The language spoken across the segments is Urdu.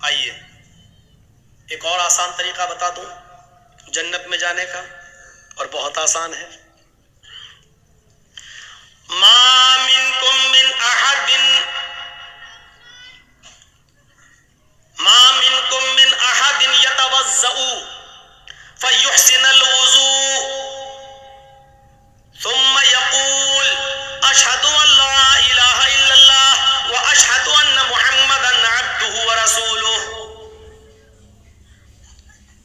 آئیے ایک اور آسان طریقہ بتا دوں جنت میں جانے کا، اور بہت آسان ہے. ما منکم من احد يتوضأ فيحسن الوضوء ثم يقول اشهد ان لا اله الا الله واشهد ان محمدا عبده ورسوله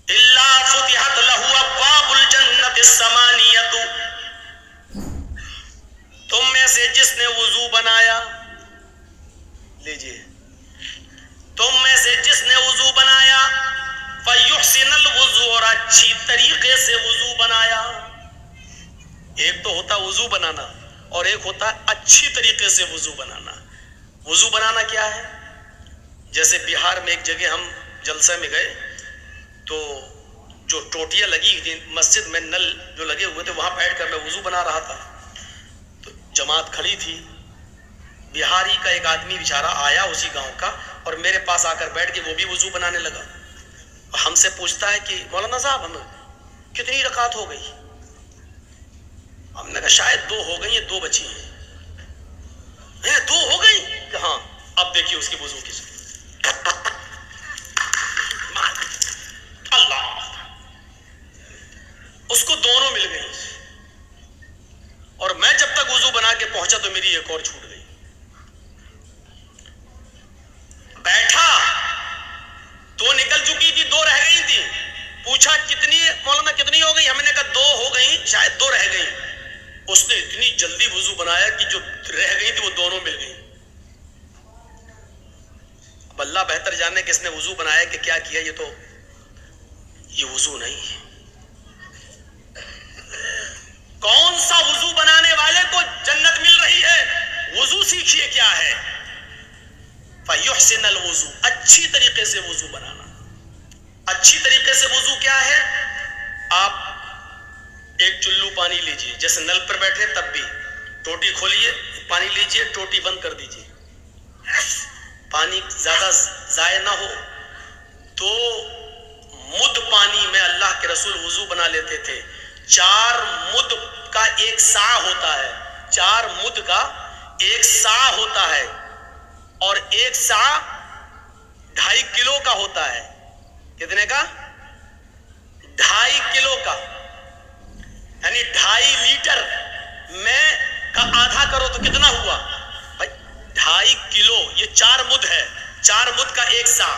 الا فتحت له ابواب الجنة الثمانية. تم میں سے جس نے وضو بنایا، لیجئے، تم میں سے جس نے وضو بنایا، فَيُحْسِنَ الْوُضُوءَ، اور اچھی طریقے سے وضو بنایا. ایک تو ہوتا وضو بنانا اور ایک ہوتا اچھی طریقے سے وضو بنانا. وضو بنانا کیا ہے؟ جیسے بہار میں ایک جگہ ہم جلسے میں گئے تو جو ٹوٹیاں لگی تھی مسجد میں، نل جو لگے ہوئے تھے، وہاں بیٹھ کر میں وضو بنا رہا تھا. تو جماعت کھڑی تھی، بہاری کا ایک آدمی بیچارہ آیا اسی گاؤں کا، اور میرے پاس آ کر بیٹھ کے وہ بھی وضو بنانے لگا. ہم سے پوچھتا ہے کہ مولانا صاحب ہم کتنی رکعت ہو گئی؟ ہم نے کہا شاید 2 ہو گئی ہیں، 2 بچی ہیں. 2 ہو گئی کہ ہاں. اب دیکھیے اس کی وضو کی اللہ، اس کو دونوں مل گئی، اور میں جب تک وضو بنا کے پہنچا تو میری ایک اور چھوٹ گئی. بیٹھا 2 نکل چکی تھی، 2 رہ گئی تھی. پوچھا کتنی مولانا کتنی ہو گئی؟ ہم نے کہا 2 ہو گئی، شاید 2 رہ گئی. اس نے اتنی جلدی وضو بنایا کہ جو رہ گئی تھی وہ دونوں مل گئی. اب اللہ بہتر جانے کہ اس نے وضو بنایا کہ کیا کیا. یہ وضو نہیں ہے. کون سا وضو بنانے والے کو جنت مل رہی ہے؟ وضو سیکھیے کیا ہے. فَيُحْسِنَ الْوُضُوءَ، اچھی طریقے سے وضو بنانا. اچھی طریقے سے وضو کیا ہے؟ آپ ایک چلو پانی لیجئے، جیسے نل پر بیٹھے تب بھی ٹوٹی کھولیے، پانی لیجئے، ٹوٹی بند کر دیجئے. پانی زیادہ ضائع نہ ہو. 2 مد پانی میں اللہ کے رسول وضو بنا لیتے تھے. 4 مد کا 1 سا ہوتا ہے. 4 مد کا 1 سا ہوتا ہے، اور 1 سا 2.5 کلو کا ہوتا ہے. کتنے کا؟ 2.5 کلو کا، یعنی 2.5 لیٹر میں کا آدھا کرو تو کتنا ہوا بھائی؟ 2.5 کلو. یہ 4 مد ہے. 4 مد کا 1 سا،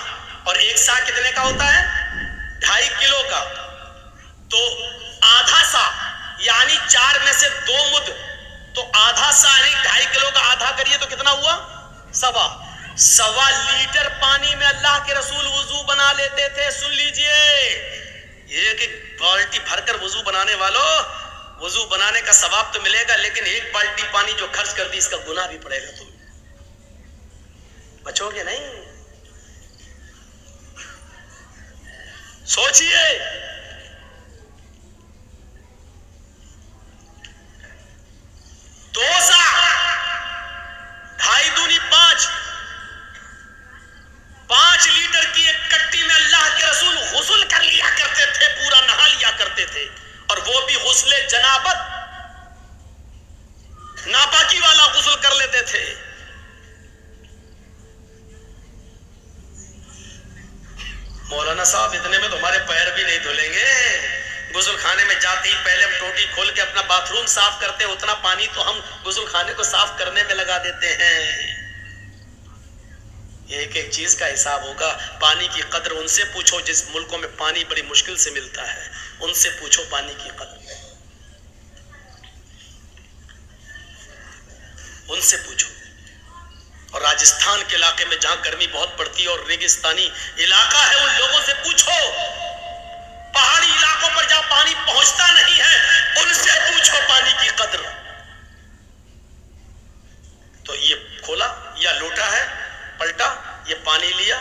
اور 1 سا کتنے کا ہوتا ہے؟ 2.5 کلو کا. تو آدھا سا یعنی 4 میں سے 2 مد، تو آدھا سا یعنی 2.5 کلو کا آدھا کریے تو کتنا ہوا؟ 1.25 لیٹر پانی میں اللہ کے رسول وضو بنا لیتے تھے. سن لیجئے، یہ کہ بالٹی بھر کر وضو بنانے والوں، وضو بنانے کا ثواب تو ملے گا، لیکن 1 بالٹی پانی جو خرچ کر دی اس کا گناہ بھی پڑے گا. تم بچو گے نہیں. سوچئے. دو سا 2.5 دونی 5 لیٹر کی ایک کٹی میں اللہ کے رسول غسل کر لیا کرتے تھے، پورا نہا لیا کرتے تھے. اور وہ بھی غسل جنابت، ناپاکی والا غسل کر لیتے تھے. مولانا صاحب اتنے میں تو ہمارے پیر بھی نہیں دھلیں گے. غسل خانے میں جاتے ہی پہلے ہم ٹوٹی کھول کے اپنا باتھ روم صاف کرتے ہیں، اتنا پانی تو ہم غسل خانے کو صاف کرنے میں لگا دیتے ہیں. ایک ایک چیز کا حساب ہوگا. پانی کی قدر ان سے پوچھو جس ملکوں میں پانی بڑی مشکل سے ملتا ہے، ان سے پوچھو پانی کی قدر، ان سے پوچھو. اور راجستھان کے علاقے میں جہاں گرمی بہت پڑتی ہے اور ریگستانی علاقہ ہے، ان لوگوں سے پوچھو. پہاڑی علاقوں پر جہاں پانی پہنچتا نہیں ہے، ان سے پوچھو پانی کی قدر. تو یہ کھولا یا لوٹا ہے، پلٹا، یہ پانی لیا،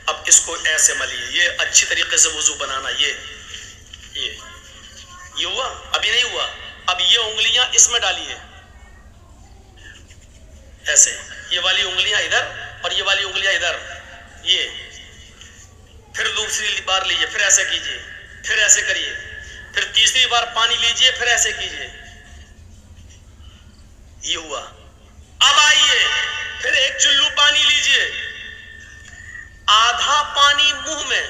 اب اس کو ایسے ملیے. یہ اچھی طریقے سے وضو بنانا. یہ ہوا؟ ابھی نہیں ہوا. اب یہ انگلیاں اس میں ڈالیے ایسے، یہ والی انگلیاں ادھر اور یہ والی انگلیاں ادھر. یہ بار لیجئے، پھر ایسے کیجئے، پھر ایسے کریے، پھر تیسری بار پانی لیجئے، پھر ایسے کیجئے. یہ ہوا. اب آئیے پھر ایک چلو پانی لیجئے، آدھا پانی منہ میں،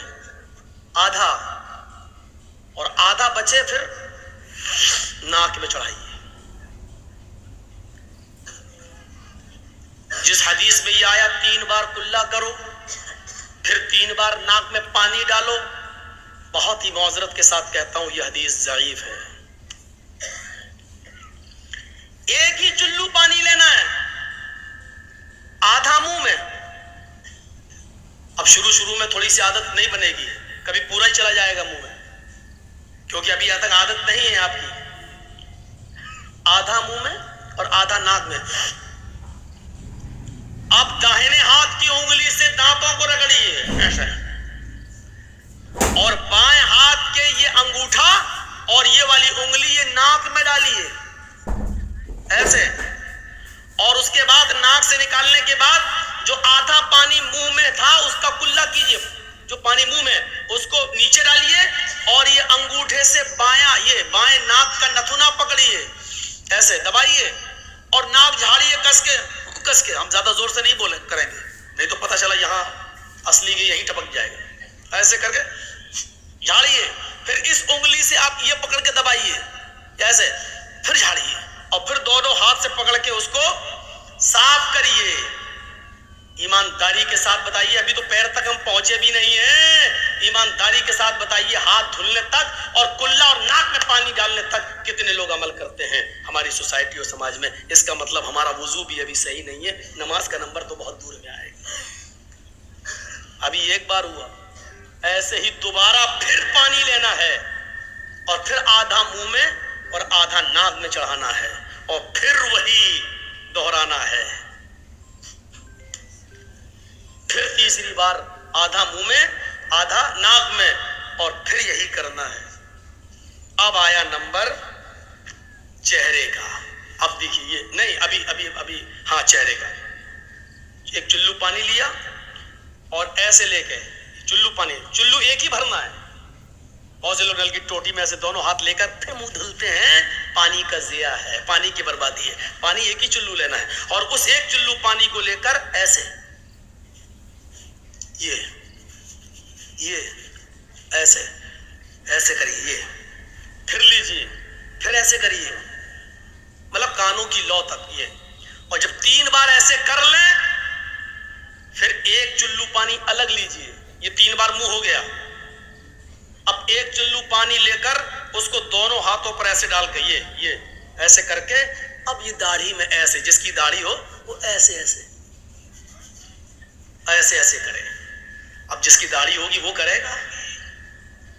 آدھا، اور آدھا بچے پھر ناک میں چڑھائیے. جس حدیث میں یہ آیا 3 بار کلا کرو، پھر 3 بار ناک میں پانی ڈالو، بہت ہی معذرت کے ساتھ کہتا ہوں یہ حدیث ضعیف ہے. ایک ہی چلو پانی لینا ہے، آدھا منہ میں. اب شروع میں تھوڑی سی عادت نہیں بنے گی، کبھی پورا ہی چلا جائے گا منہ میں، کیونکہ ابھی تک عادت نہیں ہے آپ کی. آدھا منہ میں اور آدھا ناک میں. اب داہنے ہاتھ کی انگلی سے دانتوں کو رگڑیے ایسے، اور بائیں ہاتھ کے یہ انگوٹھا اور یہ والی انگلی یہ ناک میں ڈالیے ایسے، اور اس کے بعد ناک سے نکالنے کے بعد جو آدھا پانی منہ میں تھا اس کا کلا کیجیے، جو پانی منہ میں اس کو نیچے ڈالیے، اور یہ انگوٹھے سے یہ بائیں ناک کا نتھنا پکڑیے ایسے دبائیے، اور ناک جھاڑیے کس کے. ہم زیادہ زور سے نہیں کریں گے، نہیں تو پتہ چلا یہاں اصلی کے یہیں ٹپک جائے گا. ایسے کر کے جھاڑیے، پھر اس انگلی سے آپ یہ پکڑ کے دبائیے ایسے، پھر جھاڑیے، اور پھر دونوں ہاتھ سے پکڑ کے اس کو صاف کریے. ایمانداری کے ساتھ بتائیے، ابھی تو پیر تک ہم پہنچے بھی نہیں ہیں، ایمانداری کے ساتھ بتائیے ہاتھ دھلنے تک اور کلا اور ناک میں پانی ڈالنے تک کتنے لوگ عمل کرتے ہیں ہماری سوسائٹی اور سماج میں؟ اس کا مطلب ہمارا وضو بھی ابھی صحیح نہیں ہے، نماز کا نمبر تو بہت دور میں آئے گا. ابھی ایک بار ہوا، ایسے ہی دوبارہ پھر پانی لینا ہے، اور پھر آدھا منہ میں اور آدھا ناک میں چڑھانا ہے، اور پھر وہی دہرانا ہے. پھر تیسری بار آدھا منہ میں آدھا ناک میں، اور پھر یہی کرنا ہے. اب آیا نمبر چہرے کا. اب دیکھیے، نہیں ابھی ہاں چہرے کا. ایک چلو پانی لیا اور ایسے لے کے چلو ایک ہی بھرنا ہے. بہت سے لوگ نل کی ٹوٹی میں ایسے دونوں ہاتھ لے کر پھر منہ دھلتے ہیں، پانی کا ضیاع ہے، پانی کی بربادی ہے. پانی ایک ہی چلو لینا ہے، اور اس ایک چلو پانی کو لے کر ایسے یہ ایسے کریے، پھر لیجیے، پھر ایسے کریے، مطلب کانوں کی لو تک یہ. اور جب 3 بار ایسے کر لیں، پھر ایک چلو پانی الگ لیجیے. یہ 3 بار منہ ہو گیا. اب ایک چلو پانی لے کر اس کو دونوں ہاتھوں پر ایسے ڈال کے یہ ایسے کر کے، اب یہ داڑھی میں ایسے، جس کی داڑھی ہو وہ ایسے کرے. اب جس کی داڑھی ہوگی وہ کرے گا.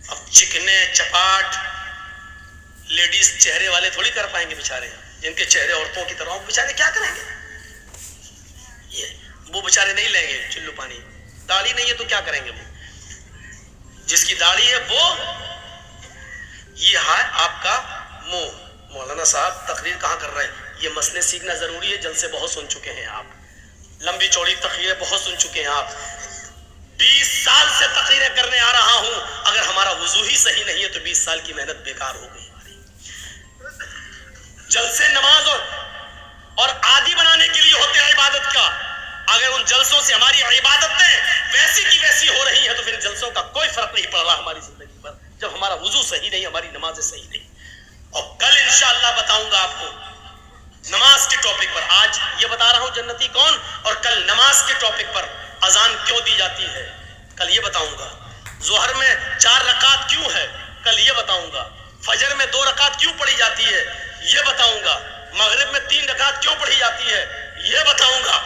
اب چکنے چپاٹ لیڈیز چہرے والے تھوڑی کر پائیں گے بیچارے، جن کے چہرے عورتوں کی طرح، وہ بیچارے کیا کریں گے؟ وہ بیچارے نہیں لیں گے چلو پانی. داڑھی نہیں ہے تو کیا کریں گے؟ وہ جس کی داڑھی ہے وہ. یہ ہے آپ کا منہ. مولانا صاحب تقریر کہاں کر رہے ہیں؟ یہ مسئلے سیکھنا ضروری ہے. جلسے بہت سن چکے ہیں آپ، لمبی چوڑی تقریریں بہت سن چکے ہیں آپ. 20 سال سے تقریریں کرنے آ رہا ہوں، اگر ہمارا وضو ہی صحیح نہیں ہے تو 20 سال کی محنت بیکار ہو گئی ہماری. جلسے نماز اور عادی بنانے کے لیے ہوتے ہیں عبادت کا. اگر ان جلسوں سے ہماری عبادتیں ویسی کی ویسی ہو رہی ہیں تو پھر جلسوں کا کوئی فرق نہیں پڑ رہا ہماری زندگی پر، جب ہمارا وضو صحیح نہیں، ہماری نمازیں صحیح نہیں. اور کل انشاءاللہ بتاؤں گا آپ کو نماز کے ٹاپک پر. آج یہ بتا رہا ہوں جنتی کون، اور کل نماز کے ٹاپک پر اذان کیوں دی جاتی ہے کل یہ بتاؤں گا. ظہر میں 4 رکعت کیوں ہے کل یہ بتاؤں گا. فجر میں 2 رکعت کیوں پڑھی جاتی ہے یہ بتاؤں گا. مغرب میں 3 رکعت کیوں پڑھی جاتی ہے یہ بتاؤں گا.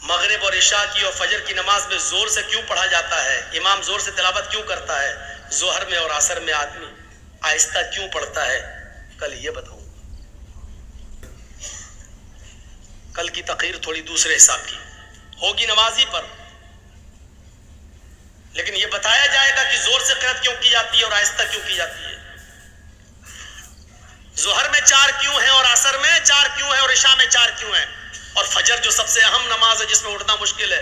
مغرب اور عشاء کی اور فجر کی نماز میں زور سے کیوں پڑھا جاتا ہے، امام زور سے تلاوت کیوں کرتا ہے. ظہر میں اور عصر میں آدمی آہستہ کیوں پڑھتا ہے کل یہ بتاؤں گا. کل کی تقریر تھوڑی دوسرے حساب کی ہوگی نمازی پر، لیکن یہ بتایا جائے گا کہ زور سے قرأت کیوں کی جاتی ہے اور آہستہ کیوں کی جاتی ہے. ظہر میں 4 کیوں ہیں اور عصر میں 4 کیوں ہیں اور عشاء میں 4 کیوں ہیں. اور فجر جو سب سے اہم نماز ہے جس میں اٹھنا مشکل ہے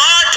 8